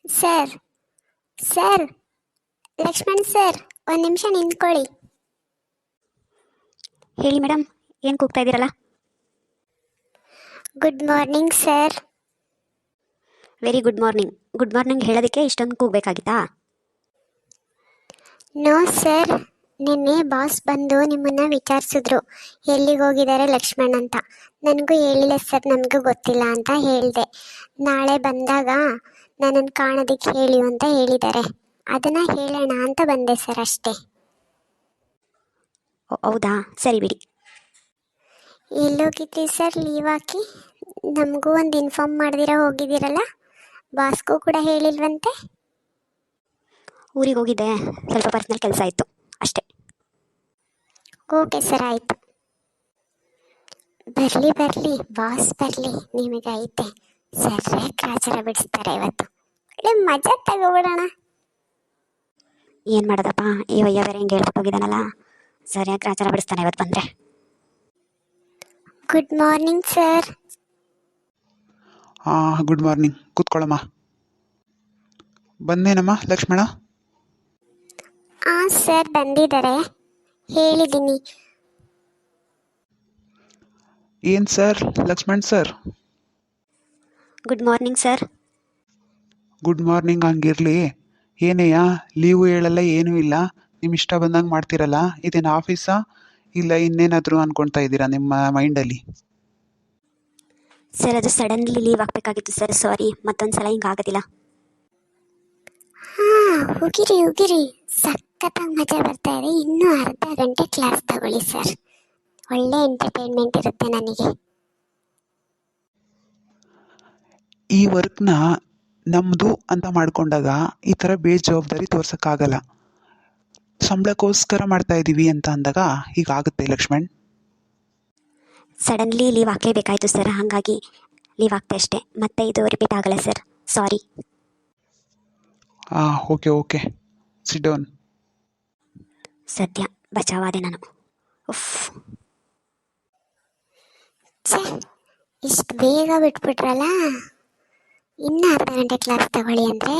Sir sir Lakshman sir, ಒಂದು ನಿಮಿಷ ನಿಂತ್ಕೊಳ್ಳಿ. ಹೇಳಿ ಮೇಡಮ್, ಏನು ಕೂಗ್ತಾ ಇದ್ದೀರಲ್ಲ? Good morning sir. Very good morning. Good morning ಹೇಳೋದಕ್ಕೆ ಇಷ್ಟೊಂದು ಕೂಗಬೇಕಾಗಿತ್ತಾ? ನೋ ಸರ್, ನಿನ್ನೆ ಬಾಸ್ ಬಂದು ನಿಮ್ಮನ್ನು ವಿಚಾರಿಸಿದ್ರು ಎಲ್ಲಿಗೆ ಹೋಗಿದ್ದಾರೆ ಲಕ್ಷ್ಮಣ್ ಅಂತ. ನನಗೂ ಹೇಳಿಲ್ಲ ಸರ್, ನಮಗೂ ಗೊತ್ತಿಲ್ಲ ಅಂತ ಹೇಳಿದೆ. ನಾಳೆ ಬಂದಾಗ ನನ್ನನ್ನು ಕಾಣೋದಕ್ಕೆ ಹೇಳಿ ಅಂತ ಹೇಳಿದ್ದಾರೆ. ಅದನ್ನು ಹೇಳೋಣ ಅಂತ ಬಂದೆ ಸರ್, ಅಷ್ಟೇ. ಹೌದಾ, ಸರಿ ಬಿಡಿ. ಎಲ್ಲೋಗಿದ್ರಿ ಸರ್ ಲೀವ್ ಹಾಕಿ? ನಮಗೂ ಒಂದು ಇನ್ಫಾರ್ಮ್ ಮಾಡ್ದಿರ ಹೋಗಿದ್ದೀರಲ್ಲ, ಬಾಸ್ಗೂ ಕೂಡ ಹೇಳಿಲ್ವಂತೆ. ಊರಿಗೆ ಹೋಗಿದ್ದೆ, ಸ್ವಲ್ಪ ಪರ್ಸ್ನಲ್ ಕೆಲಸ ಇತ್ತು ಅಷ್ಟೇ. ಓಕೆ ಸರ್, ಆಯಿತು. ಬರಲಿ ಬರಲಿ, ಬಾಸ್ ಬರಲಿ, ನಿಮಗೈತೆ ಸರಿಯಾಗಿ ಗ್ರಾಚಾರ ಬಿಡಿಸ್ತಾರೆ ಇವತ್ತು. ಒಳ್ಳೆ ಮಜಾ ತಗೋಬಿಡೋಣ. ಏನು ಮಾಡೋದಪ್ಪ, ಈ ವಯ್ಯ ಬೇರೆ ಹಿಂಗೆ ಹೇಳ್ಬಿಟ್ಟು ಹೋಗಿದ್ದಾನಲ್ಲ, ಸರಿಯಾಗಿ ಗ್ರಾಚಾರ ಬಿಡಿಸ್ತಾನೆ ಇವತ್ತು ಬಂದರೆ. Good morning sir. Good morning. ಕೂತ್ಕೊಳ್ಳಮ್ಮ. ಬಂದೇನಮ್ಮ ಲಕ್ಷ್ಮಣ? ಹಾಂ ಸರ್, ಬಂದಿದ್ದಾರೆ, ಹೇಳಿದ್ದೀನಿ. ಏನು sir Lakshman sir? Good morning sir. Good morning ಹಂಗಿರಲಿ. ಏನೆಯಾ ಲೀವು ಹೇಳಲ್ಲ, ಏನೂ ಇಲ್ಲ, ನಿಮ್ಮ ಇಷ್ಟ ಬಂದಂಗೆ ಮಾಡ್ತೀರಲ್ಲ. ಇದೇನು ಆಫೀಸಾ ಇಲ್ಲ ಇನ್ನೇನಾದರೂ ಅಂದ್ಕೊಳ್ತಾ ಇದ್ದೀರಾ ನಿಮ್ಮ ಮೈಂಡಲ್ಲಿ? ಸರ್, ಅದು ಸಡನ್ಲಿ ಲೀವ್ ಹಾಕಬೇಕಾಗಿತ್ತು ಸರ್, ಸಾರಿ. ಮತ್ತೊಂದು ಸಲ ಹಿಂಗೆ ಆಗೋದಿಲ್ಲ. ಹಾಂ, ಹೋಗಿರಿ ಹೋಗಿರಿ, ಸಖತ್ತಾಗಿ ಮಜಾ ಬರ್ತಾ ಇದೆ. ಇನ್ನೂ ಅರ್ಧ ಗಂಟೆ ಕ್ಲಾಸ್ ತಗೊಳ್ಳಿ ಸರ್, ಒಳ್ಳೆ ಎಂಟರ್ಟೈನ್ಮೆಂಟ್ ಇರುತ್ತೆ ನನಗೆ. ಈ ವರ್ಕ್ನ ನಮ್ಮದು ಅಂತ ಮಾಡ್ಕೊಂಡಾಗ ಈ ಥರ ಬೇಜವಾಬ್ದಾರಿ ತೋರ್ಸೋಕ್ಕಾಗಲ್ಲ. ಸಂಬಳಕ್ಕೋಸ್ಕರ ಮಾಡ್ತಾ ಇದ್ದೀವಿ ಅಂತ ಅಂದಾಗ ಹೀಗಾಗುತ್ತೆ ಲಕ್ಷ್ಮಣ್. ಸಡನ್ಲಿ ಲೀವ್ ಹಾಕಲೇಬೇಕಾಯಿತು ಸರ್, ಹಾಗಾಗಿ ಲೀವ್ ಹಾಕ್ತೆ ಅಷ್ಟೇ. ಮತ್ತೆ ಇದು ರಿಪೀಟ್ ಆಗಲ್ಲ sir, sorry. Okay sit down. ಸದ್ಯ ಬಚಾವಾದೆ ನಾನು. ಉಫ್, ಛೇ, ಇಷ್ಟು ಬೇಗ ಬಿಟ್ಬಿಟ್ರಲ್ಲ. ಇನ್ನೂ ಅರ್ಧ ಗಂಟೆ ಕ್ಲಾಸ್ ತಗೊಳ್ಳಿ ಅಂದರೆ